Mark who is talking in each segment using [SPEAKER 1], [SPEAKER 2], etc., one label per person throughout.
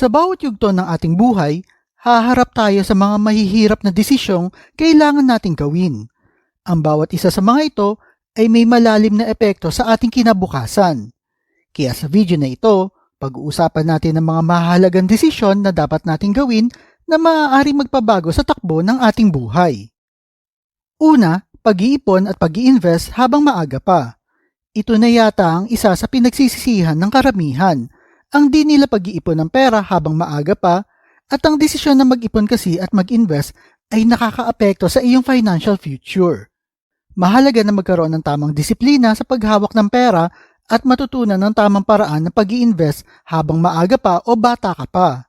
[SPEAKER 1] Sa bawat yugto ng ating buhay, haharap tayo sa mga mahihirap na desisyong kailangan nating gawin. Ang bawat isa sa mga ito ay may malalim na epekto sa ating kinabukasan. Kaya sa video na ito, pag-uusapan natin ang mga mahalagang desisyon na dapat nating gawin na maaaring magpabago sa takbo ng ating buhay. Una, pag-iipon at pag-i-invest habang maaga pa. Ito na yata ang isa sa pinagsisisihan ng karamihan, ang di nila pag-iipon ng pera habang maaga pa, at ang desisyon na mag-ipon kasi at mag-invest ay nakakaapekto sa iyong financial future. Mahalaga na magkaroon ng tamang disiplina sa paghawak ng pera at matutunan ng tamang paraan ng pag-i-invest habang maaga pa o bata ka pa.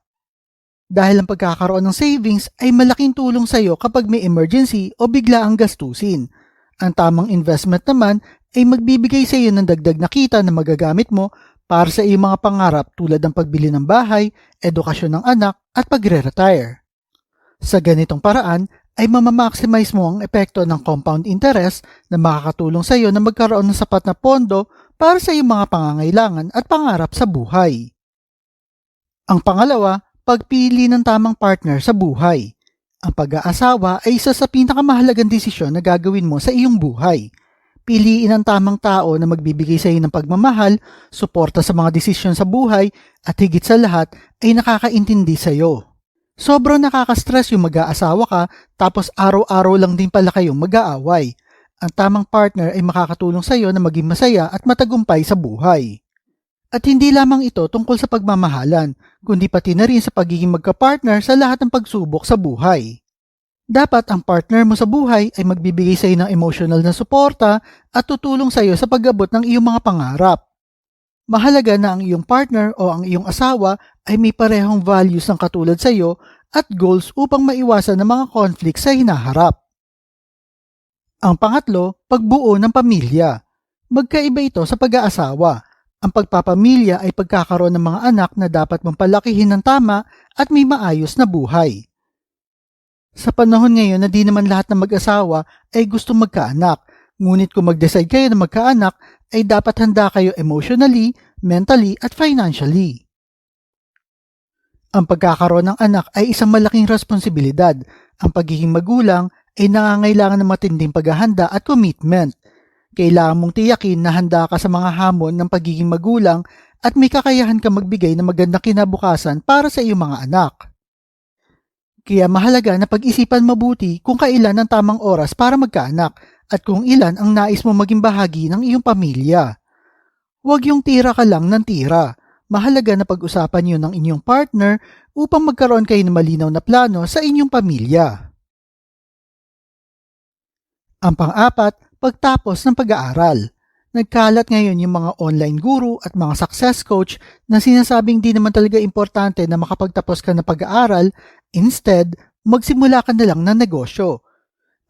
[SPEAKER 1] Dahil ang pagkakaroon ng savings ay malaking tulong sa iyo kapag may emergency o bigla ang gastusin. Ang tamang investment naman ay magbibigay sa iyo ng dagdag na kita na magagamit mo para sa iyong mga pangarap tulad ng pagbili ng bahay, edukasyon ng anak at pagre-retire. Sa ganitong paraan ay mamamaximize mo ang epekto ng compound interest na makakatulong sa iyo na magkaroon ng sapat na pondo para sa iyong mga pangangailangan at pangarap sa buhay. Ang pangalawa, pagpili ng tamang partner sa buhay. Ang pag-aasawa ay isa sa pinakamahalagang desisyon na gagawin mo sa iyong buhay. Piliin ang tamang tao na magbibigay sa iyo ng pagmamahal, suporta sa mga desisyon sa buhay, at higit sa lahat ay nakakaintindi sa iyo. Sobrang nakaka-stress yung mag-aasawa ka tapos araw-araw lang din pala kayong mag-aaway. Ang tamang partner ay makakatulong sa iyo na maging masaya at matagumpay sa buhay. At hindi lamang ito tungkol sa pagmamahalan, kundi pati na rin sa pagiging magka-partner sa lahat ng pagsubok sa buhay. Dapat ang partner mo sa buhay ay magbibigay sa iyo ng emotional na suporta at tutulong sa iyo sa pag-abot ng iyong mga pangarap. Mahalaga na ang iyong partner o ang iyong asawa ay may parehong values ng katulad sa iyo at goals upang maiwasan ang mga conflict sa hinaharap. Ang pangatlo, pagbuo ng pamilya. Magkaiba ito sa pag-aasawa. Ang pagpapamilya ay pagkakaroon ng mga anak na dapat mong palakihin ng tama at may maayos na buhay. Sa panahon ngayon na di naman lahat ng mag-asawa ay gustong magkaanak, ngunit kung mag-decide kayo na magkaanak ay dapat handa kayo emotionally, mentally at financially. Ang pagkakaroon ng anak ay isang malaking responsibilidad. Ang pagiging magulang ay nangangailangan ng matinding paghahanda at commitment. Kailangan mong tiyakin na handa ka sa mga hamon ng pagiging magulang at may kakayahan ka magbigay ng magandang kinabukasan para sa iyong mga anak. Kaya mahalaga na pag-isipan mabuti kung kailan ang tamang oras para magkaanak at kung ilan ang nais mo maging bahagi ng iyong pamilya. Huwag yung tira ka lang ng tira. Mahalaga na pag-usapan niyo ng inyong partner upang magkaroon kayo ng malinaw na plano sa inyong pamilya. Ang pang-apat, pagtapos ng pag-aaral. Nagkalat ngayon yung mga online guru at mga success coach na sinasabing di naman talaga importante na makapagtapos ka ng pag-aaral, instead, magsimula ka na lang ng negosyo.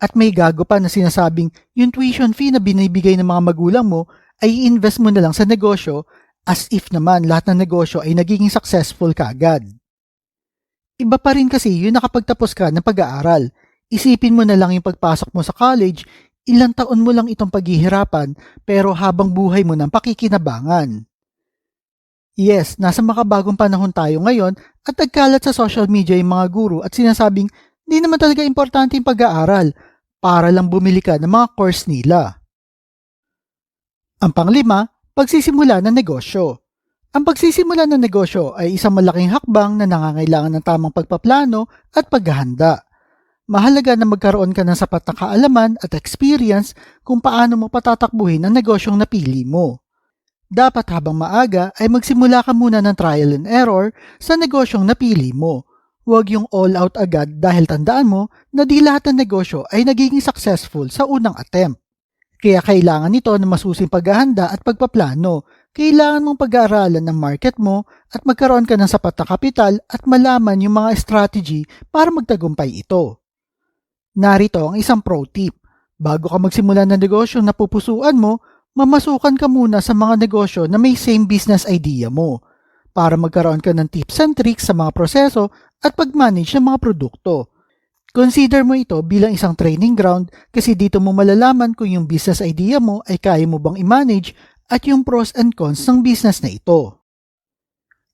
[SPEAKER 1] At may gago pa na sinasabing yung tuition fee na binibigay ng mga magulang mo ay i-invest mo na lang sa negosyo as if naman lahat ng negosyo ay nagiging successful kaagad. Iba pa rin kasi yung nakapagtapos ka ng pag-aaral. Isipin mo na lang yung pagpasok mo sa college, ilang taon mo lang itong paghihirapan pero habang buhay mo ng pakikinabangan. Yes, nasa makabagong panahon tayo ngayon at nagkalat sa social media yung mga guru at sinasabing di naman talaga importante yung pag-aaral para lang bumili ka ng mga course nila. Ang panglima, pagsisimula ng negosyo. Ang pagsisimula ng negosyo ay isang malaking hakbang na nangangailangan ng tamang pagpaplano at paghahanda. Mahalaga na magkaroon ka ng sapat na kaalaman at experience kung paano mo patatakbuhin ang negosyong napili mo. Dapat habang maaga ay magsimula ka muna ng trial and error sa negosyong napili mo. Huwag yung all out agad dahil tandaan mo na di lahat ng negosyo ay nagiging successful sa unang attempt. Kaya kailangan nito ng masusing paghahanda at pagpaplano. Kailangan mong pag-aaralan ng market mo at magkaroon ka ng sapat na kapital at malaman yung mga strategy para magtagumpay ito. Narito ang isang pro tip. Bago ka magsimula ng negosyo na pupusuan mo, mamasukan ka muna sa mga negosyo na may same business idea mo para magkaroon ka ng tips and tricks sa mga proseso at pag-manage ng mga produkto. Consider mo ito bilang isang training ground kasi dito mo malalaman kung yung business idea mo ay kaya mo bang i-manage at yung pros and cons ng business na ito.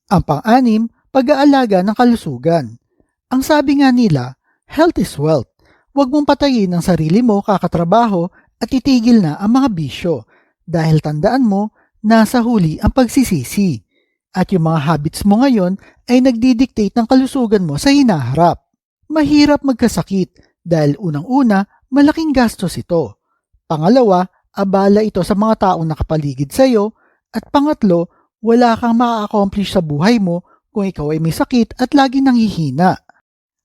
[SPEAKER 1] Ang pang-anim, pag-aalaga ng kalusugan. Ang sabi nga nila, health is wealth. Huwag mong patayin ang sarili mo kakatrabaho at itigil na ang mga bisyo dahil tandaan mo, nasa huli ang pagsisisi. At yung mga habits mo ngayon ay nagdidictate ng kalusugan mo sa hinaharap. Mahirap magkasakit dahil unang-una, malaking gastos ito. Pangalawa, abala ito sa mga taong nakapaligid sa iyo. At pangatlo, wala kang ma-accomplish sa buhay mo kung ikaw ay may sakit at lagi nanghihina.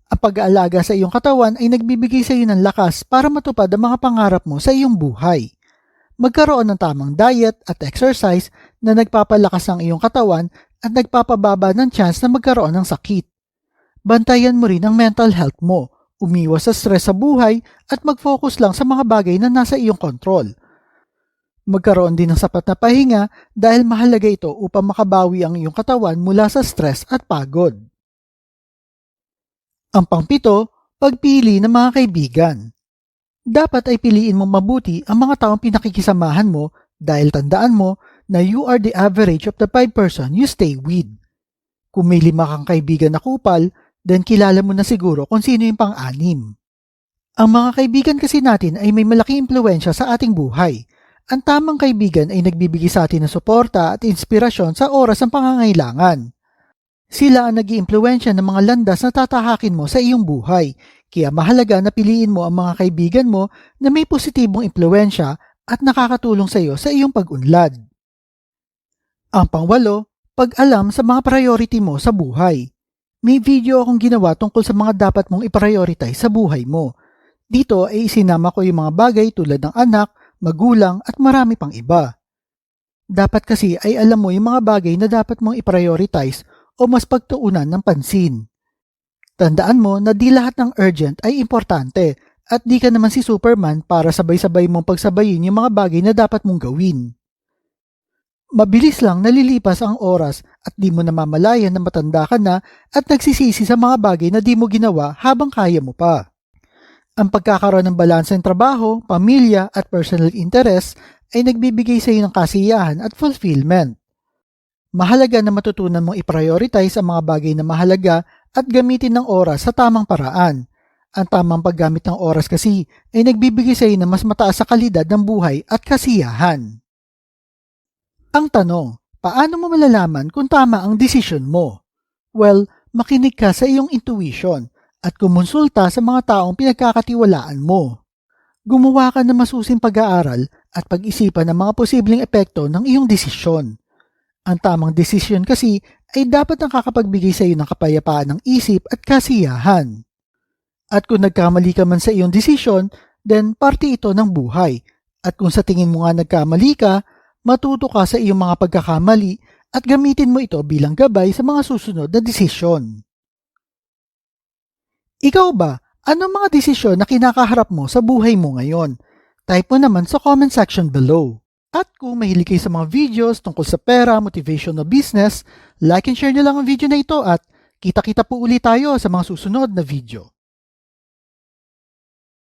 [SPEAKER 1] Ang pag-aalaga sa iyong katawan ay nagbibigay sa iyo ng lakas para matupad ang mga pangarap mo sa iyong buhay. Magkaroon ng tamang diet at exercise na nagpapalakas ng iyong katawan at nagpapababa ng chance na magkaroon ng sakit. Bantayan mo rin ang mental health mo, umiwas sa stress sa buhay at mag-focus lang sa mga bagay na nasa iyong kontrol. Magkaroon din ng sapat na pahinga dahil mahalaga ito upang makabawi ang iyong katawan mula sa stress at pagod. Ang pangpito, pagpili ng mga kaibigan. Dapat ay piliin mo mabuti ang mga taong pinakikisamahan mo dahil tandaan mo na you are the average of the 5 person you stay with. Kung may 5 kang kaibigan na kupal, then kilala mo na siguro kung sino yung pang-anim. Ang mga kaibigan kasi natin ay may malaking impluwensya sa ating buhay. Ang tamang kaibigan ay nagbibigay sa atin ng suporta at inspirasyon sa oras ng pangangailangan. Sila ang nag-iimpluwensya ng mga landas na tatahakin mo sa iyong buhay, kaya mahalaga na piliin mo ang mga kaibigan mo na may positibong impluwensya at nakakatulong sa iyo sa iyong pag-unlad. Ang pangwalo, pag-alam sa mga priority mo sa buhay. May video akong ginawa tungkol sa mga dapat mong i-prioritize sa buhay mo. Dito ay isinama ko yung mga bagay tulad ng anak, magulang at marami pang iba. Dapat kasi ay alam mo yung mga bagay na dapat mong i-prioritize o mas pagtuunan ng pansin. Tandaan mo na di lahat ng urgent ay importante at di ka naman si Superman para sabay-sabay mong pagsabayin yung mga bagay na dapat mong gawin. Mabilis lang nalilipas ang oras at di mo namamalayan na matanda ka na at nagsisisi sa mga bagay na di mo ginawa habang kaya mo pa. Ang pagkakaroon ng balanse ng trabaho, pamilya at personal interest ay nagbibigay sa iyo ng kasiyahan at fulfillment. Mahalaga na matutunan mong i-prioritize ang mga bagay na mahalaga at gamitin ng oras sa tamang paraan. Ang tamang paggamit ng oras kasi ay nagbibigay sa iyo ng mas mataas sa kalidad ng buhay at kasiyahan. Ang tanong, paano mo malalaman kung tama ang desisyon mo? Well, makinig ka sa iyong intuition at kumonsulta sa mga taong pinagkakatiwalaan mo. Gumawa ka ng masusing pag-aaral at pag-isipan ng mga posibleng epekto ng iyong desisyon. Ang tamang desisyon kasi ay dapat nakakapagbigay sa iyo ng kapayapaan ng isip at kasiyahan. At kung nagkamali ka man sa iyong desisyon, then parte ito ng buhay. At kung sa tingin mo nga nagkamali ka, matuto ka sa iyong mga pagkakamali at gamitin mo ito bilang gabay sa mga susunod na desisyon. Ikaw ba, anong mga desisyon na kinakaharap mo sa buhay mo ngayon? Type mo naman sa comment section below. At kung mahilig kayo sa mga videos tungkol sa pera, motivation o business, like and share nyo lang ang video na ito at kita-kita po ulit tayo sa mga susunod na video.